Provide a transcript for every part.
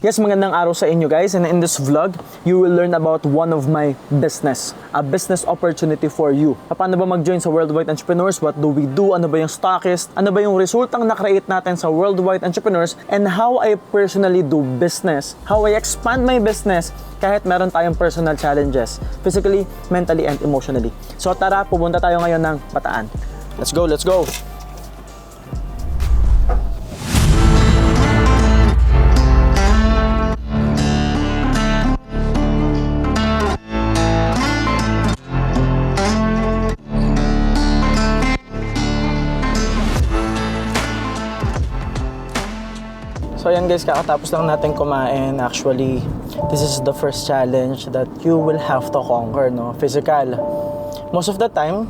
Yes, magandang araw sa inyo guys, and in this vlog, you will learn about one of my business, a business opportunity for you. Paano ba mag-join sa Worldwide Entrepreneurs? What do we do? Ano ba yung stockist? Ano ba yung resultang na-create natin sa Worldwide Entrepreneurs? And how I personally do business, how I expand my business kahit meron tayong personal challenges, physically, mentally, and emotionally. So tara, pupunta tayo ngayon ng Bataan. Let's go, let's go! So ayan guys, kakatapos lang natin kumain. Actually, this is the first challenge that you will have to conquer, no? Physical. Most of the time,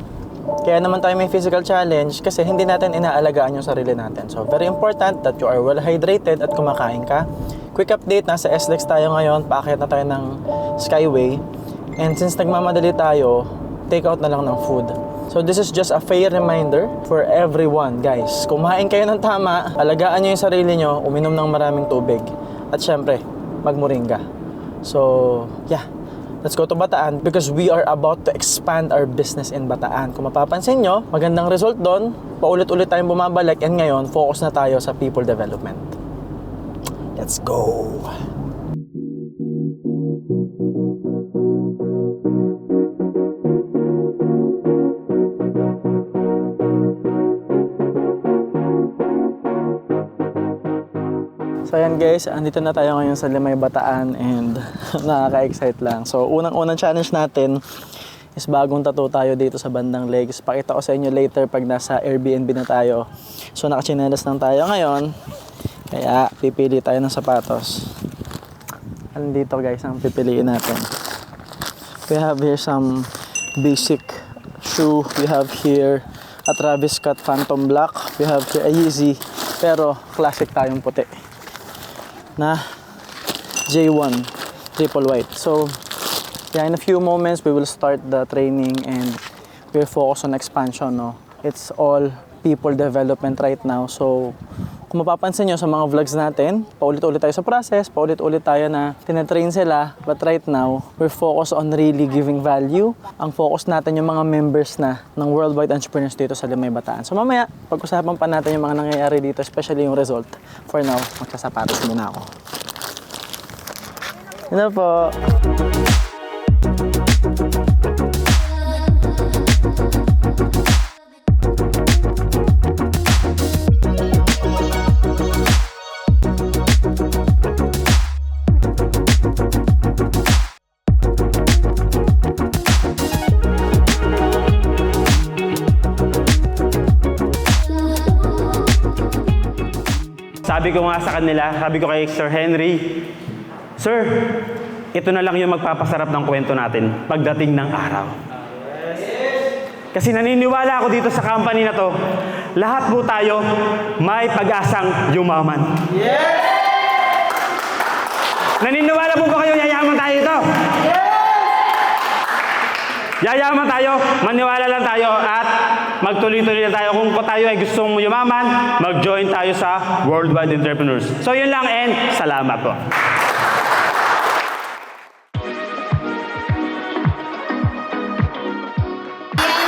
kaya naman tayo may physical challenge kasi hindi natin inaalagaan yung sarili natin. So very important that you are well hydrated at kumakain ka. Quick update, nasa SLEX tayo ngayon, paakyat na tayo ng Skyway. And since nagmamadali tayo, take out na lang ng food. So this is just a fair reminder for everyone, guys. Kumain kayo ng tama, alagaan nyo yung sarili nyo, uminom ng maraming tubig. At syempre, magmoringa. So, yeah. Let's go to Bataan because we are about to expand our business in Bataan. Kung mapapansin nyo, magandang result doon. Paulit-ulit tayong bumabalik and ngayon, focus na tayo sa people development. Let's go! So ayan guys, andito na tayo ngayon sa Limay Bataan and nakaka-excite lang. So unang-unang challenge natin is bagong tattoo tayo dito sa bandang legs. Pakita ko sa inyo later pag nasa Airbnb na tayo. So nakachinelas lang tayo ngayon. Kaya pipili tayo ng sapatos. Andito guys ang pipiliin natin. We have here some basic shoe. We have here a Travis Scott Phantom Black. We have here a Yeezy. Pero classic tayong puti na J1 triple white. So yeah, in a few moments we will start the training and we're focused on expansion, no? It's all people development right now. So kung mapapansin nyo sa mga vlogs natin, paulit-ulit tayo sa process, paulit-ulit tayo na tinetrain sila, but right now we're focused on really giving value. Ang focus natin yung mga members na ng Worldwide Entrepreneurs dito sa Limay Bataan. So mamaya, pag-usapan pa natin yung mga nangyayari dito, especially yung result. For now, magsasapatos muna ako. Hello po! Sabi ko nga sa kanila, sabi ko kay Sir Henry, Sir, ito na lang yung magpapasarap ng kwento natin pagdating ng araw. Kasi naniniwala ako dito sa company na to, lahat po tayo may pag-asang yumaman. Naniniwala po ba kayo yayaman tayo ito? Yayaman tayo, maniwala lang tayo at magtuloy-tuloy lang tayo. Kung tayo ay gustong yumaman, mag-join tayo sa Worldwide Entrepreneurs. So yun lang and salamat po.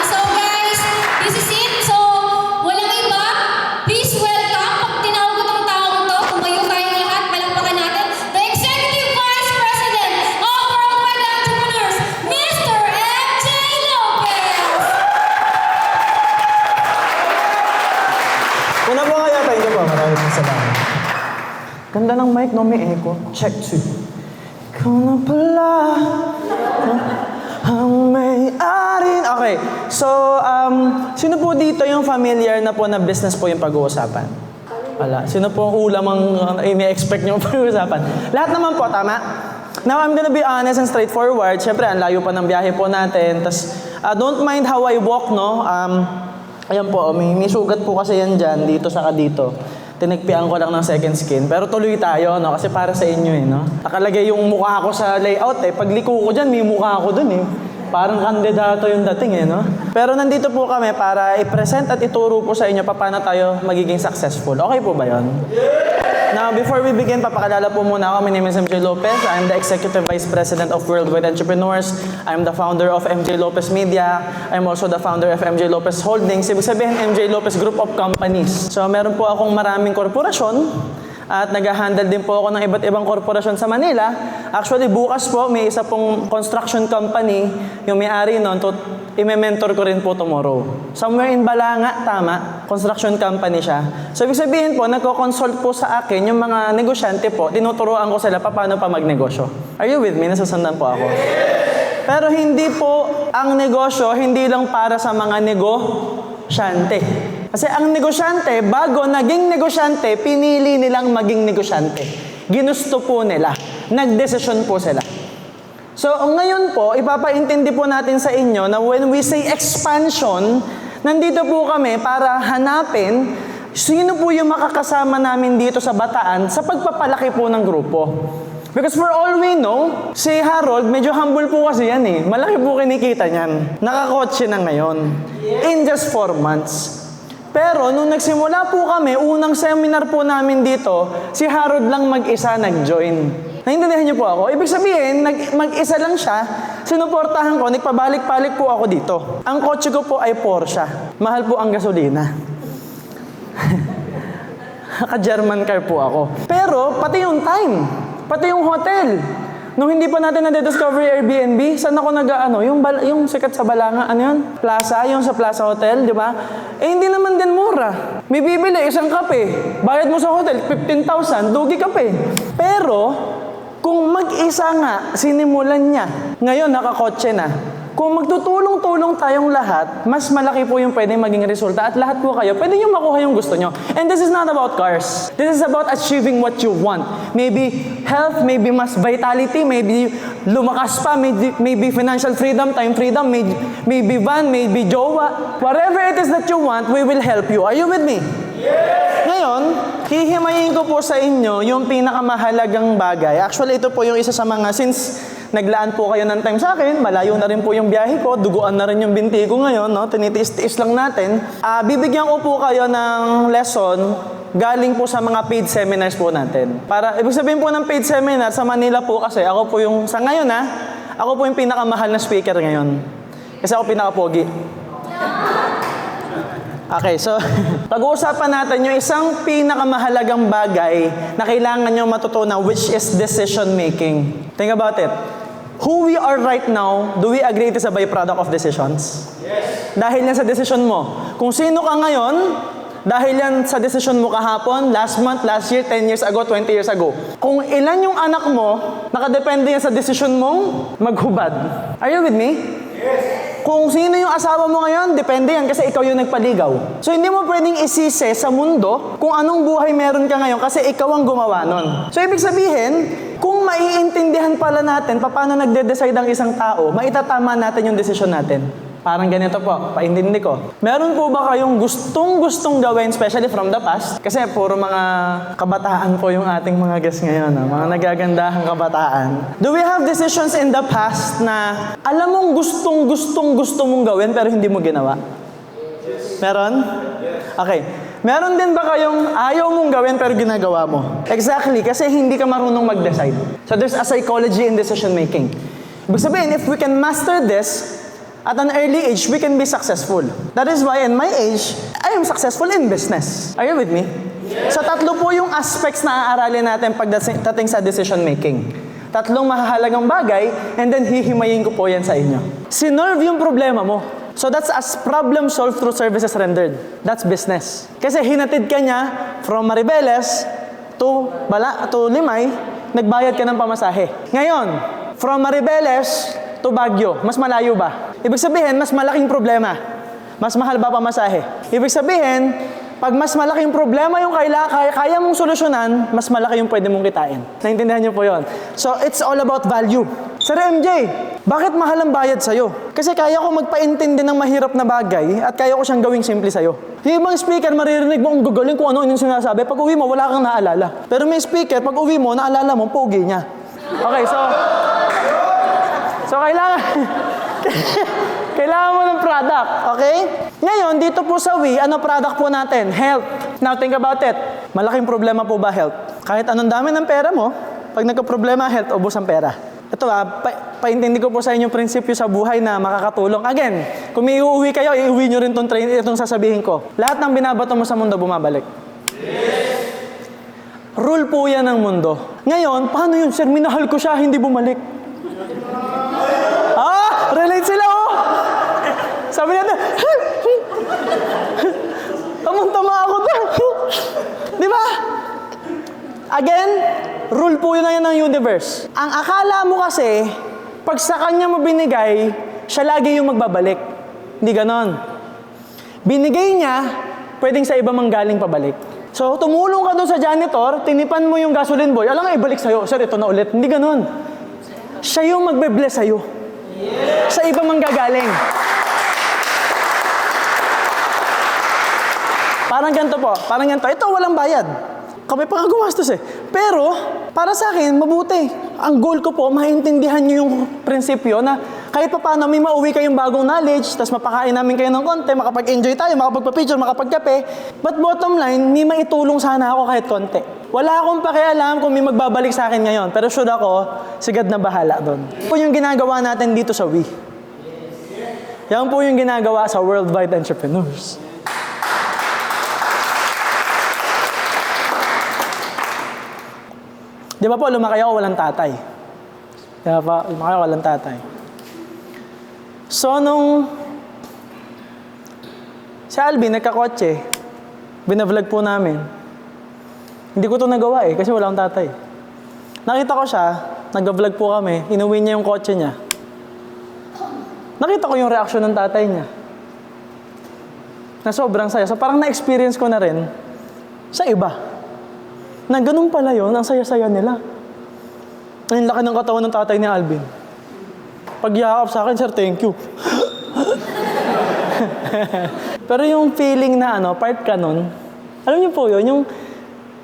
So guys, this is it. So, walang iba. Please welcome. Pag tinawag ko itong taong to, tumayo tayong lahat, palakpakan natin. The Executive Vice President of Worldwide Entrepreneurs, Mr. MJ Lopez. Una po kaya tayo po, maraming salamat. Ganda ng mic, no? May echo. Check 2. Ikaw na pala ang may-ari. Okay, so sino po dito yung familiar na po na business po yung pag-uusapan? Wala. Sino po ang ulam ang ini-expect nyo pag-uusapan? Lahat naman po, tama? Now, I'm gonna be honest and straightforward. Siyempre, ang layo pa ng biyahe po natin. Tas, don't mind how I walk, no? Ayan po, may sugat po kasi yan dyan, dito saka dito. Tinagpian ko lang ng second skin. Pero tuloy tayo, no? Kasi para sa inyo, eh, no? Nakalagay yung mukha ko sa layout, eh. Pag liko ko dyan, may mukha ko dun, eh. Parang kandidato yung dating no? Pero nandito po kami para i-present at ituro po sa inyo paano tayo magiging successful. Okay po ba yun? Now, before we begin, papakilala po muna ako. My name is MJ Lopez. I'm the Executive Vice President of Worldwide Entrepreneurs. I'm the founder of MJ Lopez Media. I'm also the founder of MJ Lopez Holdings. Ibig sabihin, MJ Lopez Group of Companies. So, meron po akong maraming korporasyon at nag-handle din po ako ng iba't ibang korporasyon sa Manila. Actually, bukas po, may isa pong construction company, yung may-ari nun, i-mentor ko rin po tomorrow. Somewhere in Balanga, tama, construction company siya. So, ibig sabihin po, nagko-consult po sa akin yung mga negosyante po, tinuturuan ko sila paano pa magnegosyo. Are you with me? Nasusundan po ako. Pero hindi po ang negosyo, hindi lang para sa mga negosyante. Kasi ang negosyante, bago naging negosyante, pinili nilang maging negosyante. Ginusto po nila. Nagdesisyon po sila. So, ngayon po, ipapaintindi po natin sa inyo na when we say expansion, nandito po kami para hanapin sino po yung makakasama namin dito sa Bataan sa pagpapalaki po ng grupo. Because for all we know, si Harold, medyo humble po kasi yan eh. Malaki po kinikita niyan. Nakakotse na ngayon. In just 4 months. Pero nung nagsimula po kami, unang seminar po namin dito, si Harold lang mag-isa nag-join. Naintindihan niyo po ako? Ibig sabihin, mag-isa lang siya, sinuportahan ko, nagpabalik-balik po ako dito. Ang kotse ko po ay Porsche. Mahal po ang gasolina. Naka-German car po ako. Pero, pati yung time, pati yung hotel. Nung hindi pa natin na-discover Airbnb, saan ako yung sikat sa Balanga, ano yun? Plaza, yung sa Plaza Hotel, di ba? Eh, hindi naman din mura. May bibili, isang kape. Bayad mo sa hotel, 15,000, dugi kape. Pero, kung mag-isa nga, sinimulan niya, ngayon nakakotse na. Kung magtutulong-tulong tayong lahat, mas malaki po yung pwede maging resulta at lahat po kayo, pwede nyo makuha yung gusto nyo. And this is not about cars. This is about achieving what you want. Maybe health, maybe mas vitality, maybe lumakas pa, maybe financial freedom, time freedom, maybe van, maybe jowa. Whatever it is that you want, we will help you. Are you with me? Yes! Ngayon, hihimayin ko po sa inyo yung pinakamahalagang bagay. Actually, ito po yung isa sa mga, since naglaan po kayo ng time sa akin, malayo na rin po yung biyahe ko, duguan na rin yung binti ko ngayon, no? Tinitiis-tiis lang natin. Bibigyan ko po kayo ng lesson galing po sa mga paid seminars po natin. Para, ibig sabihin po ng paid seminar sa Manila po kasi, ako po yung, sa ngayon ako po yung pinakamahal na speaker ngayon. Kasi ako pinaka-pogi. Okay, so, pag-uusapan natin yung isang pinakamahalagang bagay na kailangan nyo matutunan, which is decision making. Think about it. Who we are right now, do we agree it is a byproduct of decisions? Yes. Dahil yan sa decision mo. Kung sino ka ngayon, dahil yan sa decision mo kahapon, last month, last year, 10 years ago, 20 years ago. Kung ilan yung anak mo, nakadepende yan sa decision mong maghubad. Are you with me? Yes. Kung sino yung asawa mo ngayon, depende yan kasi ikaw yung nagpaligaw. So hindi mo pwedeng isise sa mundo kung anong buhay meron ka ngayon kasi ikaw ang gumawa nun. So ibig sabihin, kung maiintindihan pala natin paano nagde-decide ang isang tao, maitatama natin yung desisyon natin. Parang ganito po, paintindi ko. Meron po ba kayong gustong gawin, especially from the past? Kasi puro mga kabataan po yung ating mga guests ngayon, mga nagagandahang kabataan. Do we have decisions in the past na alam mong gusto mong gawin pero hindi mo ginawa? Meron? Okay. Meron din ba kayong ayaw mong gawin pero ginagawa mo? Exactly, kasi hindi ka marunong mag-decide. So there's a psychology in decision making. Ibig sabihin, if we can master this, at an early age, we can be successful. That is why in my age, I am successful in business. Are you with me? Yes. So tatlo po yung aspects na aaralin natin pagdating sa decision making. Tatlong mahalagang bagay, and then hihimayin ko po yan sa inyo. Sinerve yung problema mo. So that's as problem solved through services rendered. That's business. Kasi hinatid ka niya from Maribeles to Limay, nagbayad ka ng pamasahe. Ngayon, from Maribeles to Baguio, mas malayo ba? Ibig sabihin, mas malaking problema. Mas mahal ba pamasahe? Ibig sabihin, pag mas malaking problema yung kaya mong solusyonan, mas malaki yung pwede mong kitain. Naintindihan niyo po yun? So, it's all about value. Sir MJ, bakit mahal ang bayad sa'yo? Kasi kaya ko magpaintindi ng mahirap na bagay at kaya ko siyang gawing simple sa'yo. Yung ibang speaker, maririnig mo ang gagaling kung ano yung sinasabi. Pag uwi mo, wala kang naalala. Pero may speaker, pag uwi mo, naalala mo, pogi niya. Okay, so kailangan Kailangan mo ng product, okay? Ngayon, dito po sa Wii, ano product po natin? Health. Now, think about it. Malaking problema po ba health? Kahit anong dami ng pera mo, pag nagka-problema health, ubos ang pera. Ito paintindi ko po sa inyo prinsipyo sa buhay na makakatulong. Again, kung may iuwi kayo, iuwi nyo rin itong sasabihin ko. Lahat ng binabato mo sa mundo, bumabalik. Rule po yan ng mundo. Ngayon, paano yun? Sir, minahal ko siya, hindi bumalik. Relate sila, oh! Sabi natin, tamang-tama ako doon. Di ba? Again, rule po yun na yan ng universe. Ang akala mo kasi, pag sa kanya mo binigay, siya lagi yung magbabalik. Hindi ganon. Binigay niya, pwedeng sa iba manggaling pabalik. So, tumulong ka doon sa janitor, tinipan mo yung gasoline boy, alam nga, ibalik sa'yo. Sir, ito na ulit. Hindi ganon. Siya yung magbe-bless sa'yo. Sa iba manggagaling. Parang ganito po. Parang ganito. Ito, walang bayad. Kami pa nga gumastos eh. Pero, para sa akin, mabuti. Ang goal ko po, maintindihan nyo yung prinsipyo na kahit pa paano may mauwi kayong bagong knowledge, tapos mapakain namin kayo ng konti, makapag-enjoy tayo, makapagpa-picture, makapagkape. But bottom line, may maitulong sana ako kahit konti. Wala akong pakialam kung may magbabalik sa akin ngayon. Pero sure ako, sigad na bahala doon. Ito po yung ginagawa natin dito sa Wii. Yan po yung ginagawa sa Worldwide Entrepreneurs. Di ba po, lumaki ako walang tatay. Di ba po, lumaki ako walang tatay. So, nung si Alvin nagkakotse, binavlog po namin. Hindi ko ito nagawa eh, kasi wala akong tatay. Nakita ko siya, nag-vlog po kami, inuwi niya yung kotse niya. Nakita ko yung reaksyon ng tatay niya. Na sobrang saya. So parang na-experience ko na rin sa iba. Na ganun pala yun, ang saya-saya nila. Ang laki ng katawan ng tatay ni Alvin. Pag yakap sa akin, sir, thank you. Pero yung feeling na part ka nun, alam niyo po yun, yung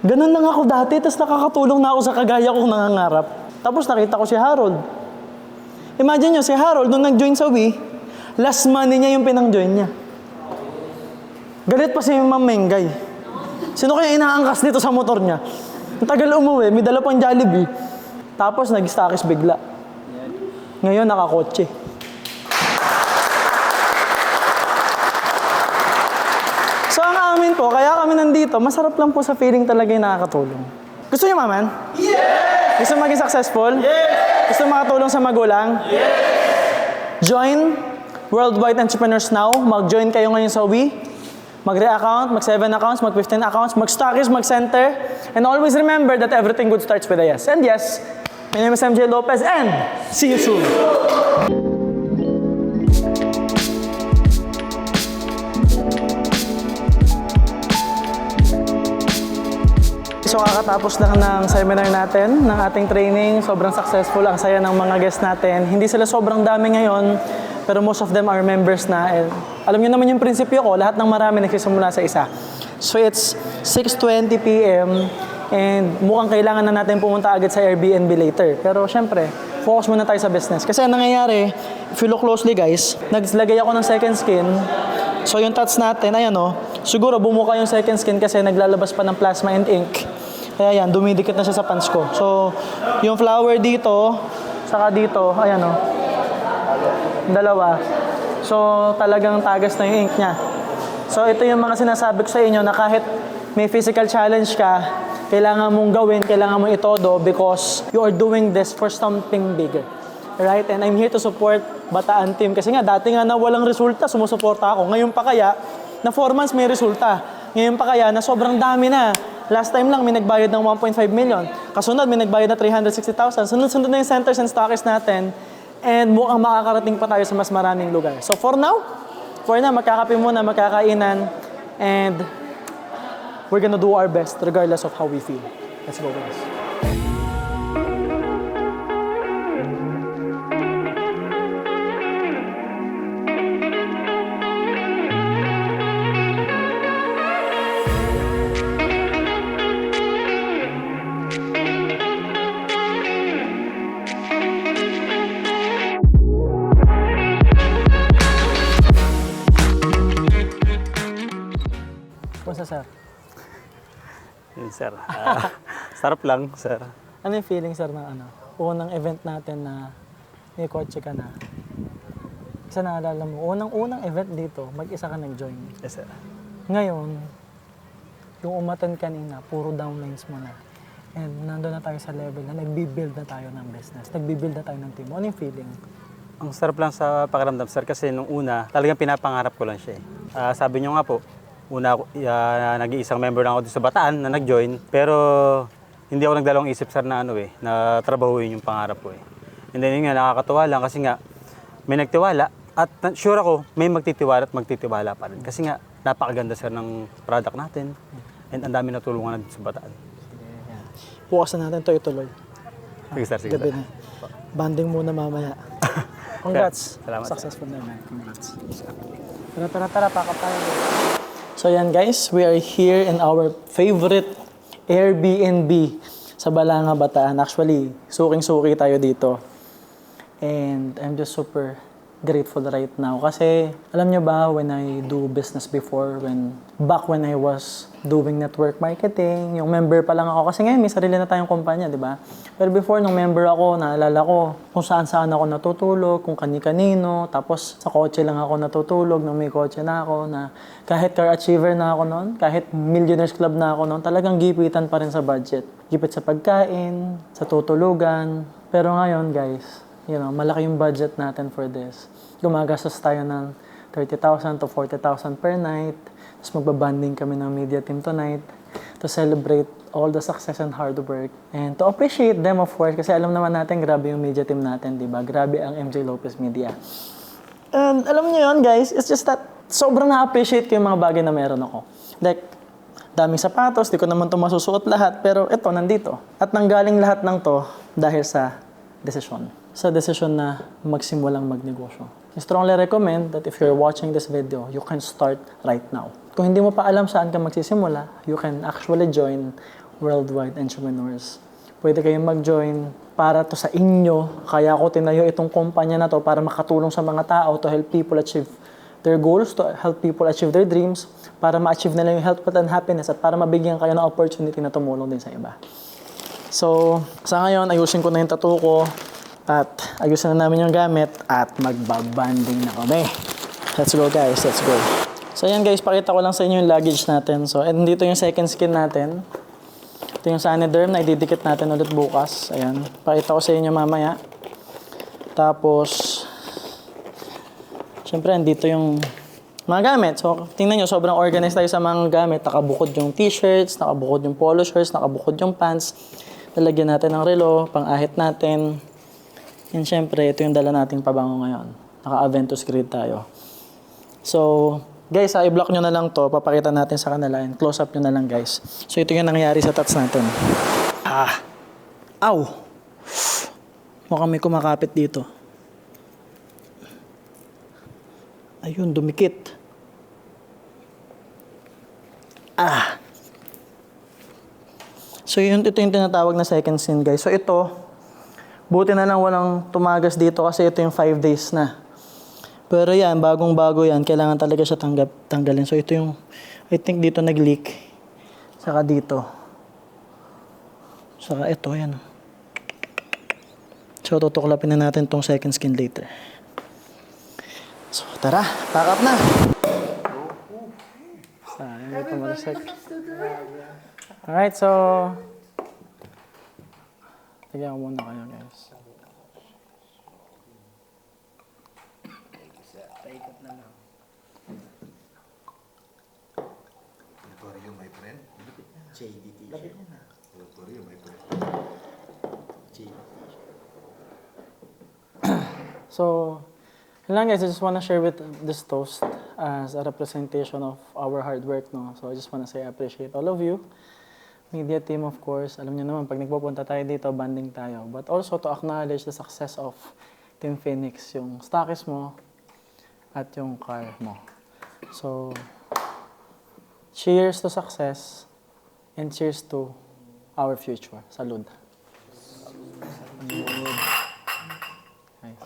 ganun lang ako dati, tapos nakakatulong na ako sa kagaya kong nangangarap. Tapos nakita ko si Harold. Imagine nyo, si Harold, nung nag-join sa Wii, last money niya yung pinang-join niya. Galit pa si Ma'am Mengay. Sino kaya inaangkas dito sa motor niya? Ang tagal umuwi, may dala pang Jollibee. Tapos nag-stakis bigla. Ngayon, nakakotse. So ang amin po, kaya kami nandito, masarap lang po sa feeling talaga yung nakakatulong. Gusto niyo, maman? Yes! Gusto maging successful? Yes! Gusto makatulong sa magulang? Yes! Join Worldwide Entrepreneurs Now. Mag-join kayo ngayon sa Wii. Mag-re-account, mag-7 accounts, mag-15 accounts, mag-stockist, mag-center. And always remember that everything good starts with a yes. And yes, my name is MJ Lopez and see you soon. So kakatapos lang ng seminar natin, ng ating training. Sobrang successful, ang saya ng mga guests natin. Hindi sila sobrang dami ngayon, pero most of them are members na. And alam niyo naman yung prinsipyo ko, lahat ng marami nagsisimula sa isa. So it's 6:20 p.m. and mukhang kailangan na natin pumunta agad sa Airbnb later. Pero syempre, focus muna tayo sa business. Kasi ang nangyayari, if you look closely guys, naglagay ako ng second skin. So yung tats natin, ayan siguro bumuka yung second skin kasi naglalabas pa ng plasma and ink. Kaya yan, dumidikit na siya sa pants ko. So, yung flower dito, saka dito, ayan dalawa. So, talagang tagas na yung ink niya. So, ito yung mga sinasabi ko sa inyo na kahit may physical challenge ka, kailangan mong gawin, kailangan mong itodo because you are doing this for something bigger. Right? And I'm here to support Bataan Team. Kasi nga, dati nga na walang resulta, sumusuporta ako. Ngayon pa kaya, na 4 months may resulta. Ngayon pa kaya, na sobrang dami na. Last time lang, may nagbayad ng 1.5 million. Kasunod, may nagbayad na 360,000. Sunod-sunod na yung centers and stockists natin. And mukhang makakarating pa tayo sa mas maraming lugar. So for now, magkakape muna, magkakainan. And we're gonna do our best regardless of how we feel. Let's go, guys. Yun, sir. Sarap lang, sir. Ano yung feeling, sir, ng unang event natin na may kotse ka na? Isa naalala mo, unang event dito, mag-isa ka nag-join. Yes, sir. Ngayon, yung umatan kanina, puro downlines mo na. And nandun na tayo sa level na nagbi-build na tayo ng business. Nagbi-build na tayo ng team. Ano yung feeling? Ang sarap lang sa pakiramdam, sir, kasi nung una, talagang pinapangarap ko lang siya. Sabi niyo nga po, nag-iisang member lang ako dito sa Bataan na nag-join. Pero hindi ako nagdalawang isip, sir, na na trabahuin yung pangarap ko. And then yun nga, nakakatuwa lang kasi nga, may nagtiwala. At sure ako, may magtitiwala at magtitiwala pa rin. Kasi nga, napakaganda, sir, ng product natin. And ang dami natulungan natin sa Bataan. Bukas na natin ito ituloy. Sige, sir, sige, Gabi sir. na. Banding muna mamaya. Congrats. Salamat, sir. Successful na man. Congrats. Tara, pakap tayo. So yan guys, we are here in our favorite Airbnb sa Balanga, Bataan. Actually, suking-suki tayo dito. And I'm just super grateful right now. Kasi, alam nyo ba, when I do business before, back when I was doing network marketing, yung member pa lang ako. Kasi ngayon, may sarili na tayong kumpanya, di ba? Pero before, nung member ako, naalala ko kung saan-saan ako natutulog, kung kani-kanino. Tapos, sa kotse lang ako natutulog, nung may kotse na ako, na kahit car achiever na ako noon, kahit millionaires club na ako noon, talagang gipitan pa rin sa budget. Gipit sa pagkain, sa tutulugan. Pero ngayon, guys, malaki yung budget natin for this. Gumagastos tayo ng 30,000 to 40,000 per night. Tapos magbabanding kami ng media team tonight to celebrate all the success and hard work. And to appreciate them, of course, kasi alam naman natin, grabe yung media team natin, di ba? Grabe ang MJ Lopez Media. And alam niyo yun, guys, it's just that sobrang na-appreciate ko yung mga bagay na meron ako. Like, daming sapatos, di ko naman ito masusuot lahat, pero ito, nandito. At nanggaling lahat ng to dahil sa desisyon. Sa desisyon na magsimulang magnegosyo. I strongly recommend that if you're watching this video, you can start right now. Kung hindi mo pa alam saan ka magsisimula, you can actually join Worldwide Entrepreneurs. Pwede kayong mag-join para to sa inyo. Kaya ako tinayo itong kumpanya na to para makatulong sa mga tao to help people achieve their goals, to help people achieve their dreams, para ma-achieve nila yung health, wealth, and happiness, at para mabigyan kayo ng opportunity na tumulong din sa iba. So, sa ngayon, ayusin ko na yung tattoo ko. At ayusin na namin yung gamit at magbabanding na kami. Let's go guys, let's go. So ayan guys, pakita ko lang sa inyo yung luggage natin. So and dito yung second skin natin. Ito yung Saniderm na ididikit natin ulit bukas. Ayan, pakita ko sa inyo mamaya. Tapos, syempre andito yung mga gamit. So tingnan nyo, sobrang organized tayo sa mga gamit. Nakabukod yung t-shirts, nakabukod yung polo shirts, nakabukod yung pants. Lalagyan natin ng relo, pang-ahit natin. And syempre, ito yung dala nating pabango ngayon. Naka-Aventus Grid tayo. So, guys, i-block nyo na lang to. Papakita natin sa kanila. And close up nyo na lang, guys. So, ito yung nangyari sa tats natin. Ow! Mukhang may kumakapit dito. Ayun, dumikit. So, ito yung tinatawag na second sin, guys. So, ito, buti na lang walang tumagas dito kasi ito yung 5 days na. Pero yan, bagong-bago yan. Kailangan talaga siya tanggalin. So ito yung, I think dito nag-leak. Saka dito. Saka ito, yan. So tutuklapin na natin tong second skin later. So tara, pack up na. Sayang, ito malasag. Alright, so tigyan ko muna kayo, guys. Paikot na lang. Notorio, my friend. JDT. Lapit niya na. Notorio, my friend. So, yun lang guys, I just wanna share with this toast as a representation of our hard work, no? So, I just wanna say I appreciate all of you. Media team, of course. Alam niyo naman, pag nagpupunta tayo dito, banding tayo. But also to acknowledge the success of Team Phoenix, yung stockist mo at yung car mo. So, cheers to success and cheers to our future. Salud. Nice.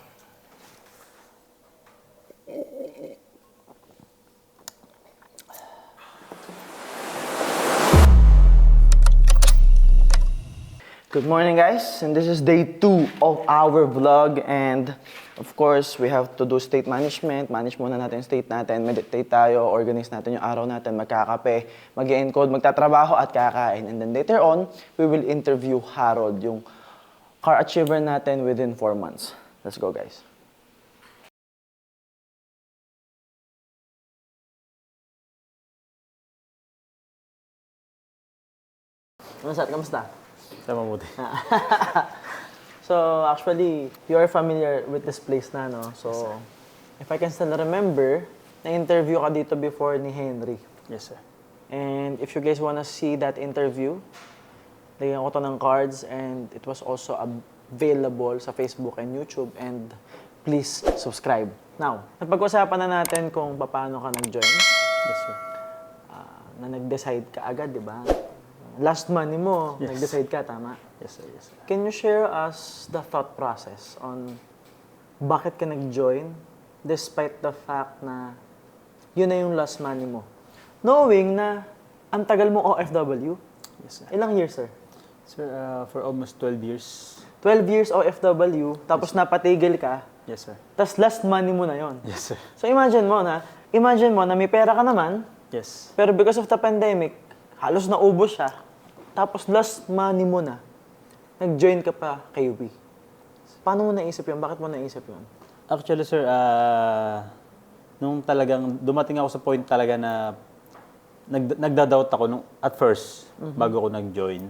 Good morning, guys, and this is day 2 of our vlog, and of course, we have to do state management. Manage muna natin yung state natin, meditate tayo, organize natin yung araw natin, magkakape, mag-encode, magtatrabaho at kakain. And then later on, we will interview Harold, yung car achiever natin within 4 months. Let's go, guys. Ano, Sat? Kamusta? Sa mabuti. So, actually, you are familiar with this place na, no? So, if I can still remember, na-interview ka dito before ni Henry. Yes, sir. And if you guys wanna see that interview, lagyan ko to ng cards and it was also available sa Facebook and YouTube, and please subscribe. Now, napag-usapan na natin kung paano ka nag-join, Yes, sir. na nag-decide ka agad, di ba? Last money mo, Yes. nag-decide ka, tama? Yes, sir. Yes, sir. Can you share us the thought process on bakit ka nag-join despite the fact na yun na yung last money mo? Knowing na ang tagal mo OFW, Yes, sir. ilang years, sir? Sir, for almost 12 years. 12 years OFW, tapos napatigil ka, Yes, sir. tapos last money mo na yon. Yes, sir. So imagine mo na may pera ka naman, Yes. pero because of the pandemic, halos naubos siya, tapos last money mo na, nag-join ka pa kay Wii. Paano mo naisip yun? Bakit mo naisip yun? Actually, sir, nung talagang dumating ako sa point talaga na nagda-doubt ako nung at first bago ako nag-join.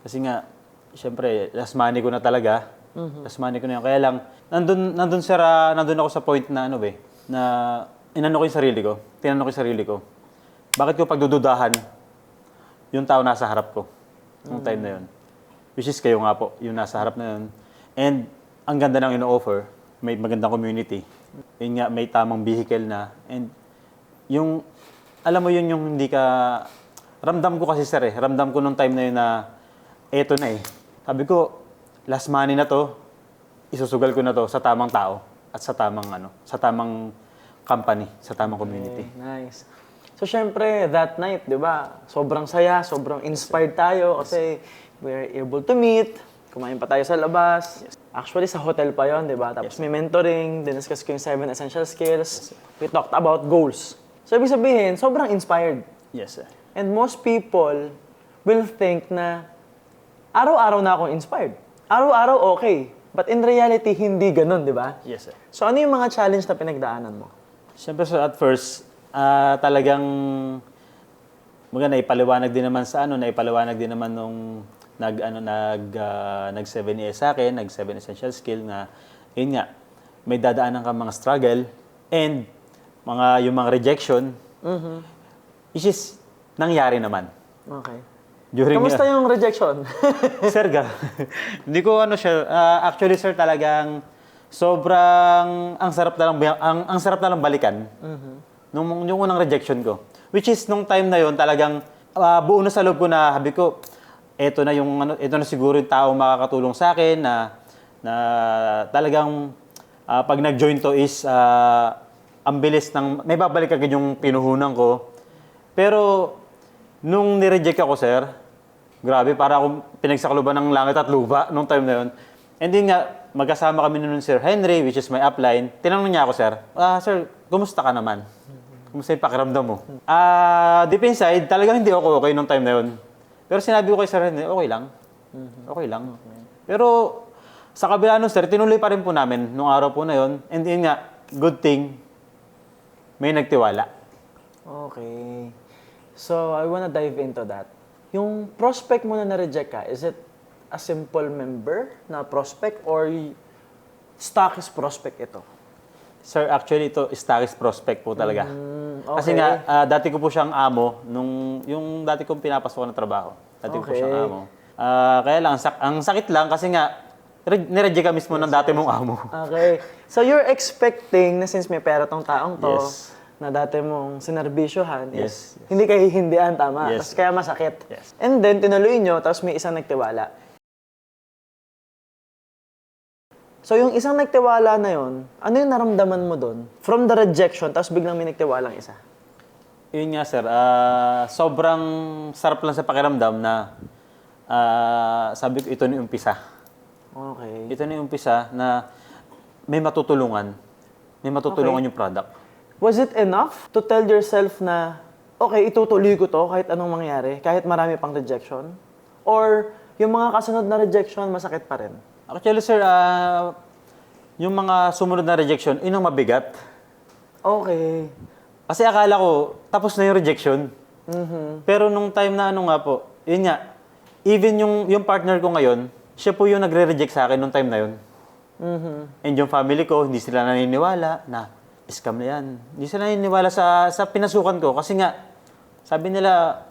Kasi nga, syempre, last money ko na talaga. Last money ko na yun. Kaya lang, nandun ako sa point na na inano ko yung sarili ko. Tinanong ko yung sarili ko. Bakit ko pagdududahan yung tao nasa harap ko nung time na yun? Which is kayo nga po, yung nasa harap na yun. And ang ganda ng ino-offer, may magandang community. Yun nga, may tamang vehicle na. And yung, alam mo yun yung hindi ka, ramdam ko kasi sir ramdam ko nung time na yun na, eto na Sabi ko, last money na to, isusugal ko na to sa tamang tao at sa tamang company, sa tamang community. Okay, nice. So, syempre, that night, di ba, sobrang saya, sobrang inspired tayo kasi we're able to meet, kumain pa tayo sa labas. Actually, sa hotel pa yon, di ba? Tapos may mentoring, diniscuss ko yung 7 essential skills. We talked about goals. So, ibig sabihin, sobrang inspired. Yes, sir. And most people will think na araw-araw na akong inspired. Araw-araw okay. But in reality, hindi ganun, di ba? Yes, sir. So, ano yung mga challenge na pinagdaanan mo? Siyempre, sir, at first, talagang naipaliwanag din naman nung nag 7 sa akin, nag 7 essential skill na yun nga, may dadaanan ka mga struggle and yung mga rejection, which is nangyari naman. Okay. Kamusta Kamusta yung rejection? Sir, hindi ko actually sir talagang sobrang ang sarap na lang balikan. Nung yung unang rejection ko. Which is nung time na yon talagang buo na sa loob ko na habi ko ito na siguro yung tao makakatulong sa akin na talagang pag nag-join to is ang bilis ng may babalik agad yung pinuhunan ko. Pero nung ni-reject ako, sir, grabe, para akong pinagsakluban ng langit at lupa nung time na yon. And then nga, magkasama kami nun Sir Henry, which is my upline. Tinanong niya ako, sir, sir, kumusta ka naman? Kumusta yung pakiramdam mo? Deep inside, talagang hindi ako okay nung time na yun. Pero sinabi ko kay Sir Henry, okay lang. Okay lang. Pero sa kabila nun, sir, tinuloy pa rin po namin nung araw po na yun. And yun nga, good thing, may nagtiwala. Okay. So, I wanna dive into that. Yung prospect mo na na-reject ka, is it a simple member na prospect or stockist prospect ito? Sir, actually ito, Starry's prospect po talaga. okay. Kasi nga, dati ko po siyang amo, yung dati kong pinapasok na trabaho. Dati ko po Okay. siyang amo. Kaya lang, ang sakit lang kasi nga, nireject ka mismo ng dati mong amo. Okay. So, you're expecting na since may pera tong taong to, Yes. na dati mong sinerbisyohan Yes, is hindi kayo hihindihan, tama? Yes. Tapos kaya masakit. Yes. And then, tinuloy nyo, tapos may isang nagtiwala. So, yung isang nagtiwala na yon, ano yung naramdaman mo doon? From the rejection, tapos biglang may nagtiwalang isa. Yun nga, sir. Sobrang sarap lang sa pakiramdam na sabi ko, ito na yung umpisa. Okay. Ito na yung umpisa na may matutulungan. May matutulungan yung product. Was it enough to tell yourself na, okay, itutuloy ko to kahit anong mangyari, kahit marami pang rejection? Or yung mga kasunod na rejection, masakit pa rin? Actually, sir, yung mga sumunod na rejection, yun ang mabigat. Okay. Kasi akala ko, tapos na yung rejection. Pero nung time na ano nga po, yun nga, even yung partner ko ngayon, siya po yung nagre-reject sa akin nung time na yun. And yung family ko, hindi sila naniniwala na scam na yan. Hindi sila naniniwala sa pinasukan ko kasi nga, sabi nila,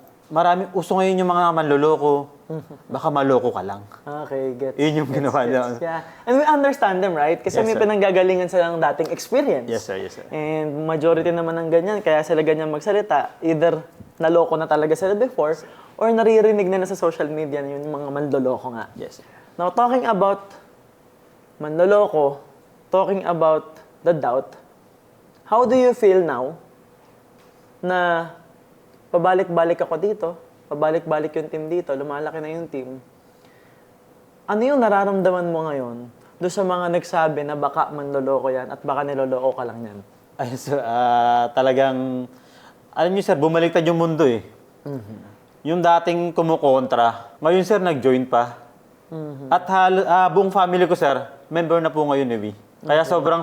uso ngayon yung mga manloloko, baka maloko ka lang. Okay, gets. Yun yung ginawa nila. Yeah. And we understand them, right? Kasi Yes, may sir. pinanggagalingan silang dating experience. Yes, sir. Yes, sir. And majority naman ng ganyan, kaya sila ganyan magsalita, either naloko na talaga sila before, or naririnig na sa social media na yung mga manloloko nga. Yes, sir. Now, talking about manloloko, talking about the doubt, how do you feel now na pabalik-balik ako dito, pabalik-balik yung team dito, lumalaki na yung team? Ano yung nararamdaman mo ngayon doon sa mga nagsabi na baka manloloko yan at baka niloloko ka lang yan? Ayun, sir. Talagang, alam niyo, sir, bumaliktad yung mundo eh. Yung dating kumukontra, ngayon, sir, nag-join pa. At buong family ko, sir, member na po ngayon ni Wee. Kaya sobrang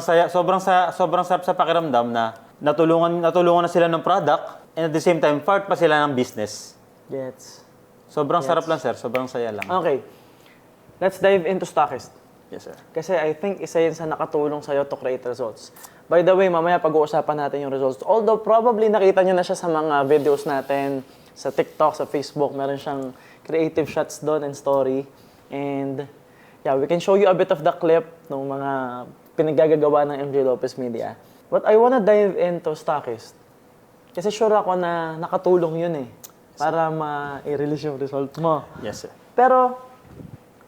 sarap sa pakiramdam na natulungan na sila ng product and at the same time, part pa sila ng business. Gets. Sobrang sarap lang, sir. Sobrang saya lang. Okay. Let's dive into Stockist. Yes, sir. Kasi I think isa yun sa nakatulong sa'yo to create results. By the way, mamaya pag-uusapan natin yung results. Although probably nakita nyo na siya sa mga videos natin, sa TikTok, sa Facebook, meron siyang creative shots doon and story. And yeah, we can show you a bit of the clip ng mga pinaggagawa ng MJ Lopez Media. But I wanna dive into Stockist. Kasi sure ako na nakatulong yun eh. Para ma-release yung result mo. Yes, sir. Pero,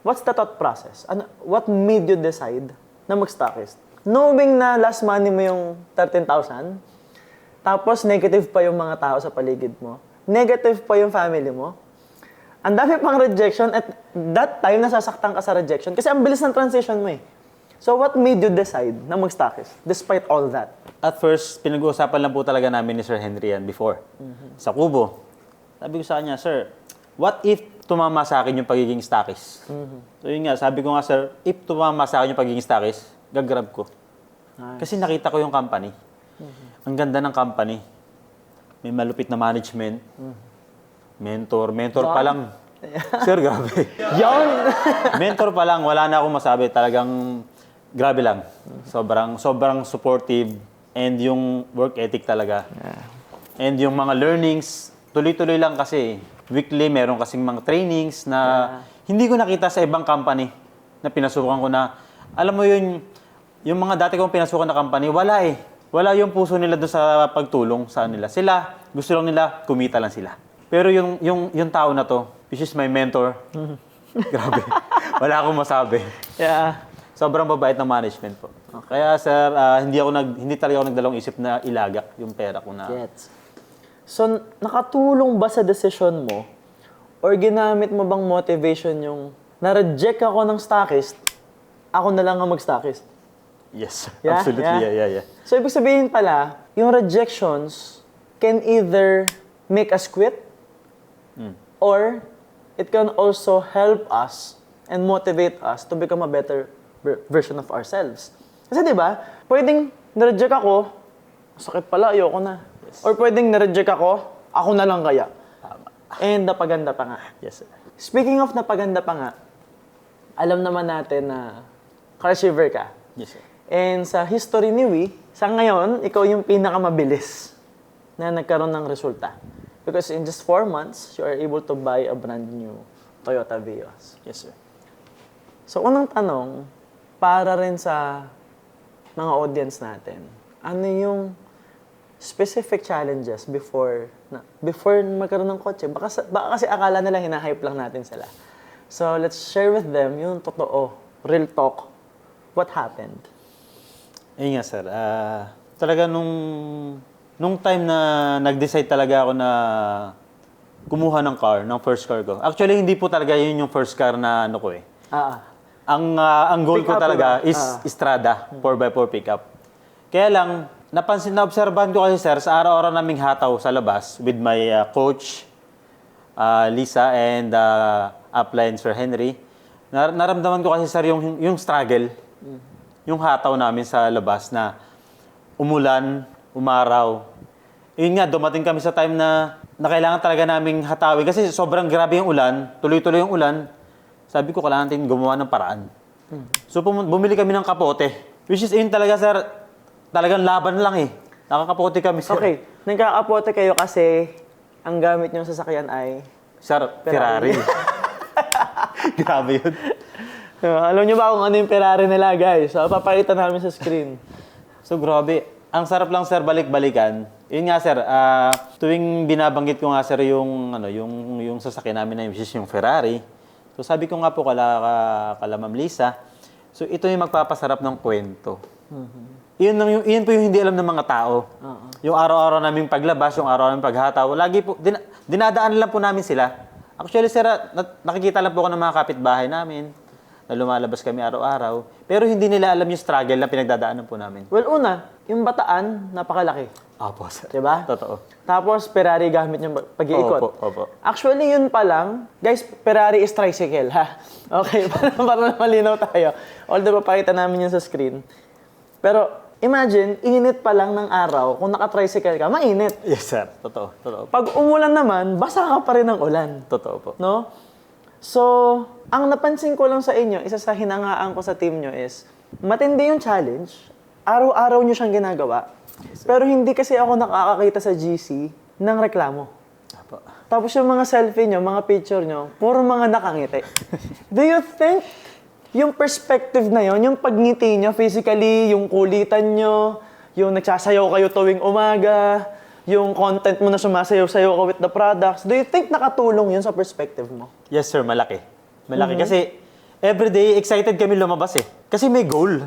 what's the thought process? What made you decide na mag-Stockist? Knowing na last money mo yung 13,000, tapos negative pa yung mga tao sa paligid mo, negative pa yung family mo, ang dami pang rejection at that time nasasaktan ka sa rejection kasi ang bilis ng transition mo eh. So what made you decide na mag-Stockist despite all that? At first, pinag-uusapan lang po talaga namin ni Sir Henry yan before. Sa Kubo. Sabi ko sa kanya, Sir, what if tumama sa akin yung pagiging Stockist? So yun nga, sabi ko nga, Sir, if tumama sa akin yung pagiging Stockist, gagrab ko. Kasi nakita ko yung company. Ang ganda ng company. May malupit na management. Mentor pa lang. Sir, grabe. Yon! Mentor pa lang, wala na akong masabi. Talagang grabe lang. Sobrang supportive and yung work ethic talaga. And yung mga learnings, tuloy-tuloy lang kasi. Weekly, meron kasing mga trainings na hindi ko nakita sa ibang company na pinasukan ko na, alam mo yun, yung mga dati kong pinasukan na company, wala eh. Wala yung puso nila doon sa pagtulong sa nila. Sila, gusto lang nila, kumita lang sila. Pero yung tao na to, which is my mentor, grabe. Wala akong masabi. Yeah. Sobrang babait ng management po. Kaya sir, hindi talaga ako nagdalawang isip na ilagak yung pera ko na. Gets. So, nakatulong ba sa decision mo or ginamit mo bang motivation yung na-reject ako ng Stockist, ako na lang ang mag-Stockist? Yes, Yeah, absolutely. Yeah. So, ibig sabihin pala, yung rejections can either make us quit or it can also help us and motivate us to become a better version of ourselves. Kasi di ba, pwedeng na-reject ako, sakit pala, ayoko na. Or pwedeng na-reject ako na lang kaya. And napaganda pa nga. Yes, sir. Speaking of napaganda pa nga, alam naman natin na car receiver ka. Yes, sir. And sa history ni Wee, sa ngayon, ikaw yung pinakamabilis na nagkaroon ng resulta. Because in just 4 months, you are able to buy a brand new Toyota Vios. Yes, sir. So, unang tanong, para rin sa mga audience natin, ano yung specific challenges before magkaroon ng kotse? Baka kasi akala nila hinahype lang natin sila. So, let's share with them yung totoo, real talk, what happened. Ayun nga, sir. Talaga nung time na nag-decide talaga ako na kumuha ng car, ng first car ko. Actually, hindi po talaga yun yung first car na ano ko eh. Ang goal ko Pick-up, talaga diba? is Strada, 4x4 pickup. Kaya lang, na-obserbahan ko kasi sir, sa araw-araw naming hataw sa labas with my coach, Lisa, and upline Sir Henry, naramdaman ko kasi sir yung struggle, yung hataw namin sa labas na umulan, umaraw. Yun nga, dumating kami sa time na kailangan talaga naming hatawin kasi sobrang grabe yung ulan, tuloy-tuloy yung ulan. Sabi ko, kailangan natin gumawa ng paraan. So, bumili kami ng kapote. Which is, yun talaga, sir, talagang laban lang eh. Nakakapote kami, sir. Okay, nagkakapote kayo kasi ang gamit niyong sasakyan ay... Sir, Ferrari. Grabe yun. Alam niyo ba kung ano yung Ferrari nila, guys? So, papakita namin sa screen. So, grabe. Ang sarap lang, sir, balik-balikan. Yun nga, sir, tuwing binabanggit ko nga, sir, yung sasakyan namin na which is yung Ferrari. So, sabi ko nga po kala Ma'am Lisa, so ito yung magpapasarap ng kwento. Yun po yung hindi alam ng mga tao. Yung araw-araw naming paglabas, yung araw-araw naming paghataw, lagi po, dinadaan lang po namin sila. Actually, sir, nakikita lang po ako ng mga kapitbahay namin na lumalabas kami araw-araw. Pero hindi nila alam yung struggle na pinagdadaanan po namin. Well, una, yung Bataan, napakalaki. Opo, sir. Diba? Totoo. Tapos, Ferrari gamit yung pag-iikot. Opo. Actually, yun pa lang, guys, Ferrari is tricycle, ha? Okay, para malinaw tayo. Although, papakita namin yun sa screen. Pero, imagine, init pa lang ng araw, kung naka-tricycle ka, mainit. Yes, sir. Totoo. Pag umulan naman, basa ka pa rin ng ulan. Totoo po. No? So, ang napansin ko lang sa inyo, isa sa hinangaan ko sa team nyo is, matindi yung challenge, araw-araw nyo siyang ginagawa, pero hindi kasi ako nakakakita sa GC ng reklamo. Opo. Tapos yung mga selfie nyo, mga picture nyo, puro mga nakangiti. Do you think yung perspective na yon, yung pagngiti nyo physically, yung kulitan nyo, yung nagsasayaw kayo tuwing umaga, yung content mo na sumasayaw-sayaw ka with the products, do you think nakatulong yun sa perspective mo? Yes, sir. Malaki. Kasi everyday excited kami lumabas eh. Kasi may goal.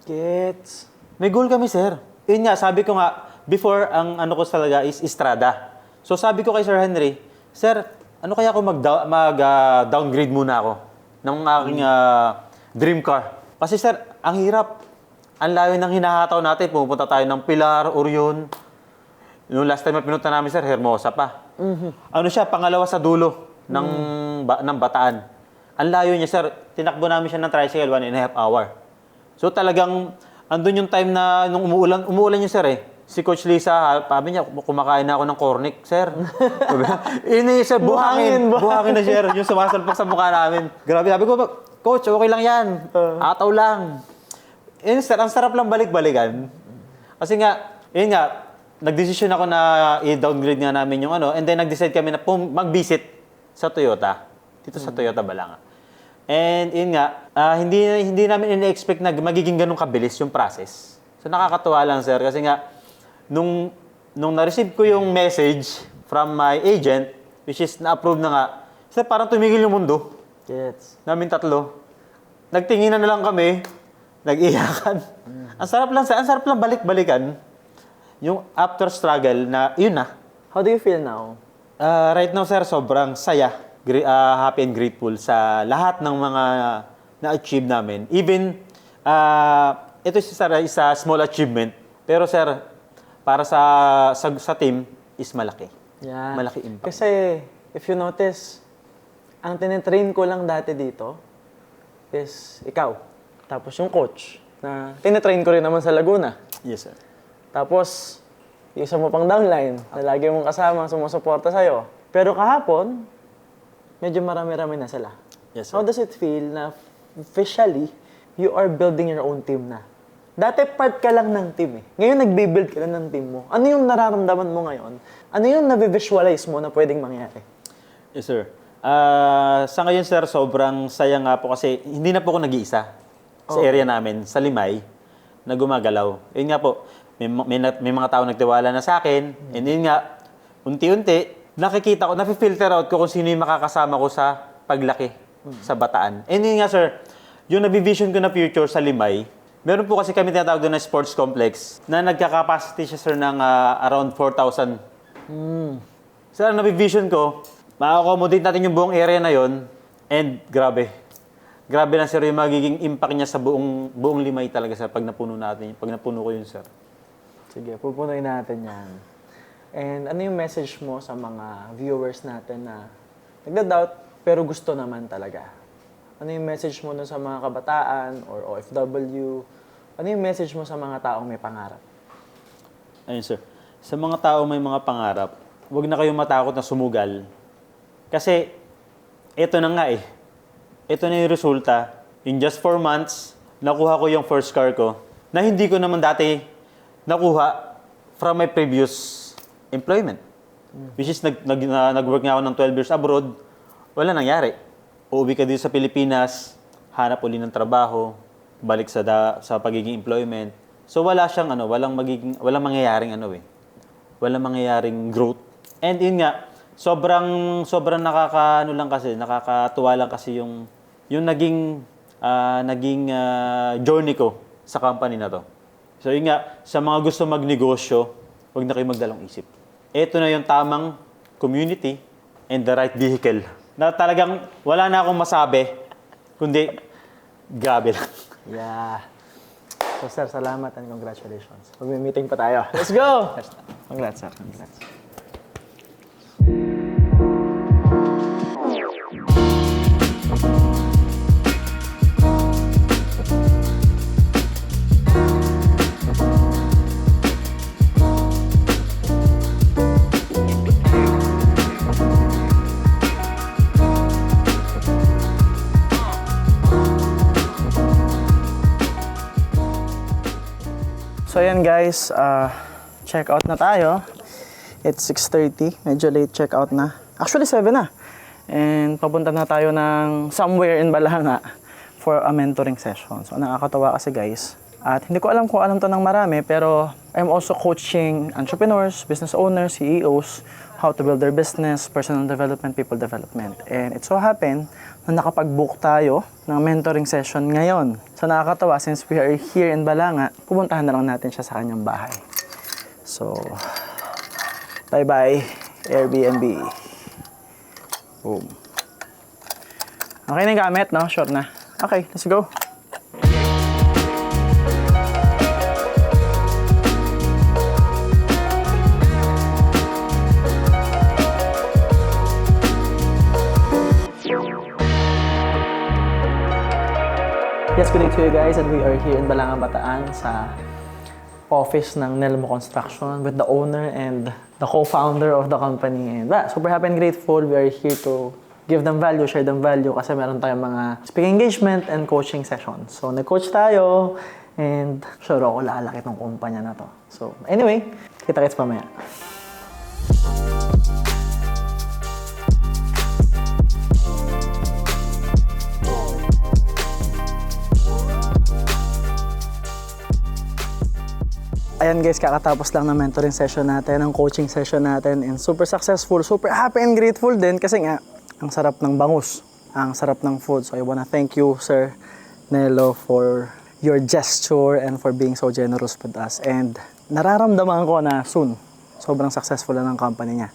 Gets. May goal kami, sir. Yun nga, sabi ko nga, before, ang ano ko talaga is Strada. So sabi ko kay Sir Henry, Sir, ano kaya kung mag-downgrade muna ako ng aking dream car? Kasi sir, ang hirap. Ang layo ng hinahataw natin. Pupunta tayo ng Pilar, Orion. Yung last time na pinunta namin, sir, Hermosa pa. Ano siya, pangalawa sa dulo ng Bataan. Ang layo niya, sir. Tinakbo namin siya ng tricycle 1.5 hour. So talagang, andun yung time na nung umuulan yung sir eh. Si Coach Lisa, sabi niya, kumakain na ako ng cornic, sir. Ini, sir, buhangin na, sir. Yung sumasalpak sa mukha namin. Grabe, sabi ko, Coach, okay lang yan. Ataw lang. Yun, sir, ang sarap lang balik-balikan. Kasi nga, yun nga, nagdesisyon ako na i-downgrade nga namin yung ano, and then nag-decide kami na mag-visit sa Toyota. Dito sa Toyota Balanga. And yun nga, hindi namin in-expect na magiging ganun kabilis yung process. So nakakatuwa lang, sir, kasi nga, nung na-receive ko yung message from my agent, which is na-approve na nga, sir, parang tumigil yung mundo. Gets. Namin tatlo. Nagtinginan na lang kami, nag-iyakan. Ang sarap lang balik-balikan. Yung after struggle na, yun na. How do you feel now? Right now, sir, sobrang saya. Happy and grateful sa lahat ng mga na-achieve namin. Even, ito is a small achievement. Pero, sir, para sa team, is malaki. Yeah. Malaki impact. Kasi, if you notice, ang tinitrain ko lang dati dito is ikaw. Tapos yung coach na tinitrain ko rin naman sa Laguna. Yes, sir. Tapos, yung isa mo pang downline na lagi mong kasama, sumusuporta sa'yo. Pero kahapon, medyo marami-rami na sila. Yes, sir. How does it feel na officially, you are building your own team na? Dati part ka lang ng team eh. Ngayon nagbe-build ka lang ng team mo. Ano yung nararamdaman mo ngayon? Ano yung nabivisualize mo na pwedeng mangyari? Yes, sir. Sa ngayon, sir, sobrang saya nga po kasi hindi na po ako nag-iisa sa area namin, sa Limay, na gumagalaw. Yun nga po, may mga tao nagtiwala na sa akin. And yun nga, unti-unti, nakikita ko, nafe-filter out ko kung sino yung makakasama ko sa paglaki sa Bataan. And yun nga, sir, yung nabivision ko na future sa Limay, meron po kasi kami tinatawag doon na sports complex na nagka-capacity siya, sir, ng around 4,000 Sir, nabivision ko, ma-accommodate natin yung buong area na yon and grabe. Grabe lang sir yung magiging impact niya sa buong Limay talaga sir pag napuno natin, pag napuno ko yun sir. Sige, pupunuin natin yan. And ano yung message mo sa mga viewers natin na nagda-doubt pero gusto naman talaga? Ano yung message mo dun sa mga kabataan or OFW? Ano yung message mo sa mga taong may pangarap? Ayun sir, sa mga tao may mga pangarap, huwag na kayong matakot na sumugal. Kasi, eto na nga eh. Ito na yung resulta. In just 4 months, nakuha ko yung first car ko na hindi ko naman dati nakuha from my previous employment. Which is, nag-work nga ako ng 12 years abroad, wala nangyari. Uuwi ka dito sa Pilipinas, hanap uli ng trabaho, balik sa pagiging employment. So wala siyang walang mangyayaring walang mangyayaring growth. And yun nga, sobrang nakakatuwa lang kasi yung naging journey ko sa company na to. So yun nga, sa mga gusto magnegosyo, huwag na kayo magdalong isip. Ito na yung tamang community and the right vehicle. Na talagang wala na akong masabi, kundi grabe lang. Yeah. So sir, salamat and congratulations. Mag-meeting pa tayo. Let's go! Congrats sir, congrats. So ayan guys, check out na tayo. It's 6:30, medyo late check out na. Actually 7 na. And papunta na tayo ng somewhere in Balanga for a mentoring session. So nakakatawa kasi guys. At hindi ko alam kung alam to ng marami, pero I'm also coaching entrepreneurs, business owners, CEOs, how to build their business, personal development, people development. And it so happened na nakapag-book tayo ng mentoring session ngayon. So nakakatawa, since we are here in Balanga, pupuntahan na lang natin siya sa kanyang bahay. So, bye-bye, Airbnb. Boom. Okay na yung gamit, no? Sure na. Okay, let's go. Yes, good day to you guys, and we are here in Balanga, Bataan sa office ng Nelmo Construction with the owner and the co-founder of the company. And super happy and grateful. We are here to give them value, share them value kasi meron tayong mga speaking engagement and coaching sessions. So, nag-coach tayo and sure ako lalaki tong kumpanya na to. So, anyway, kita-kits pamaya. Ayan guys, kakatapos lang ng mentoring session natin, ng coaching session natin, and super successful, super happy and grateful din kasi nga, ang sarap ng bangus, ang sarap ng food. So I wanna thank you, Sir Nelo, for your gesture and for being so generous with us. And nararamdaman ko na soon, sobrang successful na ng company niya.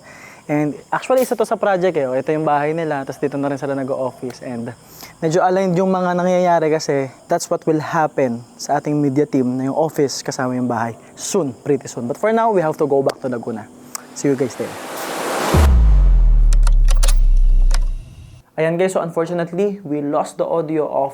And actually, isa to sa project eh. Ito yung bahay nila, tapos dito na rin sila nag-office. And medyo aligned yung mga nangyayari kasi that's what will happen sa ating media team na yung office kasama yung bahay. Soon, pretty soon. But for now, we have to go back to Laguna. See you guys there. Ayan guys, so unfortunately, we lost the audio of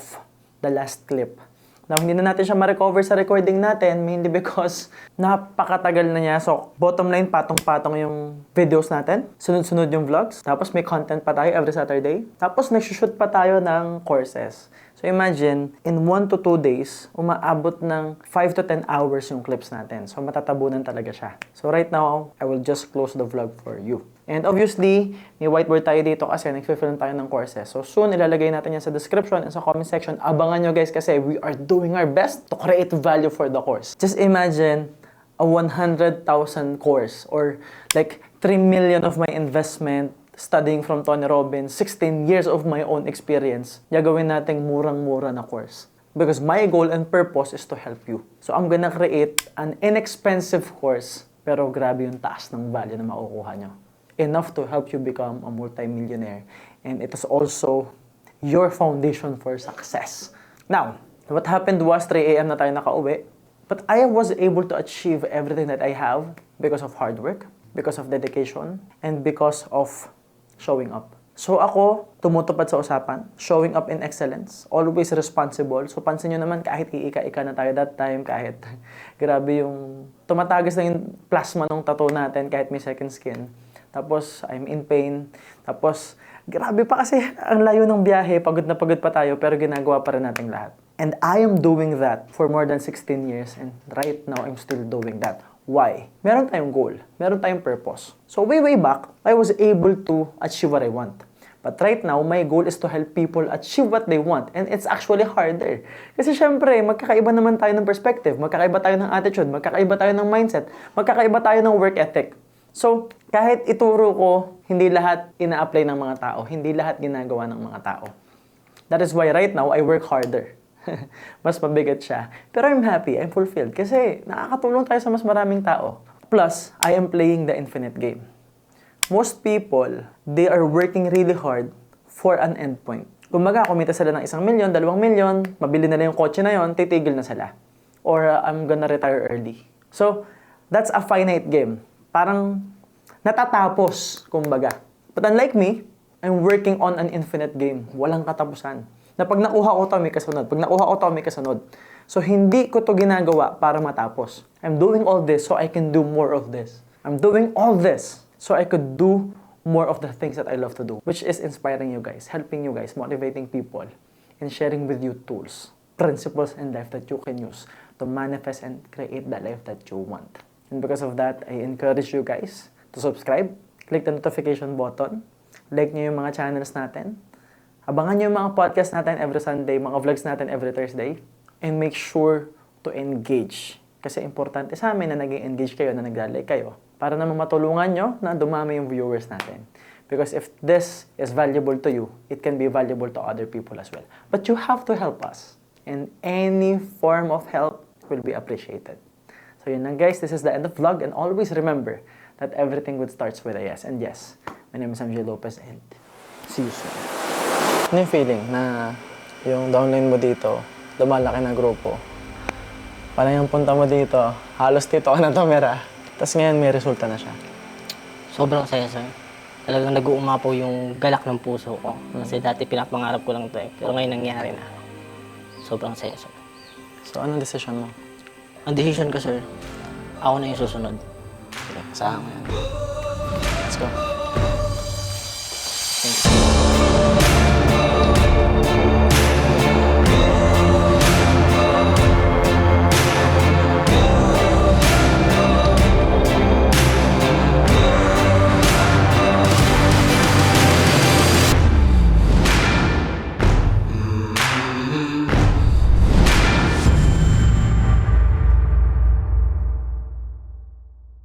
the last clip. Now, hindi na natin siya ma-recover sa recording natin, mainly because napakatagal na niya. So, bottom line, patong-patong yung videos natin. Sunod-sunod yung vlogs. Tapos, may content pa tayo every Saturday. Tapos, nagsushoot pa tayo ng courses. So, imagine, in 1 to 2 days, umaabot ng 5 to 10 hours yung clips natin. So, matatabunan talaga siya. So, right now, I will just close the vlog for you. And obviously, may whiteboard tayo dito kasi nag-film tayo ng courses. So soon, ilalagay natin yan sa description and sa comment section. Abangan nyo guys kasi we are doing our best to create value for the course. Just imagine a 100,000 course or like 3 million of my investment studying from Tony Robbins, 16 years of my own experience. Gagawin nating murang-mura na course. Because my goal and purpose is to help you. So I'm gonna create an inexpensive course pero grabe yung taas ng value na makukuha nyo. enough to help you become a multimillionaire. And it is also your foundation for success. Now, what happened was 3 a.m. na tayo nakauwi. But I was able to achieve everything that I have because of hard work, because of dedication, and because of showing up. So ako, tumutupad sa usapan, showing up in excellence, always responsible. So pansin nyo naman, kahit iika-ika na tayo that time, kahit grabe yung tumatagas na yung plasma ng tattoo natin, kahit may second skin. Tapos, I'm in pain. Tapos, grabe pa kasi ang layo ng biyahe, pagod na pagod pa tayo, pero ginagawa pa rin natin lahat. And I am doing that for more than 16 years, and right now, I'm still doing that. Why? Meron tayong goal. Meron tayong purpose. So way back, I was able to achieve what I want. But right now, my goal is to help people achieve what they want. And it's actually harder. Kasi syempre, magkakaiba naman tayo ng perspective, magkakaiba tayo ng attitude, magkakaiba tayo ng mindset, magkakaiba tayo ng work ethic. So, kahit ituro ko, hindi lahat ina-apply ng mga tao, hindi lahat ginagawa ng mga tao. That is why right now, I work harder. Mas mabigat siya. Pero I'm happy, I'm fulfilled. Kasi nakakatulong tayo sa mas maraming tao. Plus, I am playing the infinite game. Most people, they are working really hard for an endpoint. Kumbaga, kumita sila ng 1 milyon, 2 milyon, mabili nila yung kotse na yon, titigil na sila. Or I'm gonna retire early. So, that's a finite game. Parang natatapos, kumbaga. But unlike me, I'm working on an infinite game. Walang katapusan. Na pag nakuha ko to, may kasunod. Pag nakuha ko to, may kasunod. So, hindi ko to ginagawa para matapos. I'm doing all this so I can do more of this. I'm doing all this so I could do more of the things that I love to do, which is inspiring you guys, helping you guys, motivating people, and sharing with you tools, principles in life that you can use to manifest and create the life that you want. And because of that, I encourage you guys to subscribe, click the notification button, like nyo yung mga channels natin, abangan nyo yung mga podcast natin every Sunday, mga vlogs natin every Thursday, and make sure to engage. Kasi importante sa amin na nag-engage kayo, na nag-like kayo, para naman matulungan nyo na dumami yung viewers natin. Because if this is valuable to you, it can be valuable to other people as well. But you have to help us. And any form of help will be appreciated. So yun lang guys, this is the end of vlog, and always remember that everything good starts with a yes. And yes, my name is MJ Lopez, and see you soon. Ano yung feeling na yung downline mo dito, lumalaki na grupo? Parang yung punta mo dito, halos dito ka na tumira. Tapos ngayon may resulta na siya. Sobrang saya, sir. Talagang nag-uumapaw yung galak ng puso ko. Kasi dati pinapangarap ko lang ito eh. Pero ngayon nangyari na. Sobrang saya, sir. So anong decision mo? Ang decision ko, sir, ako na yung susunod. Sige, kasama mo yan. Let's go. Thank you.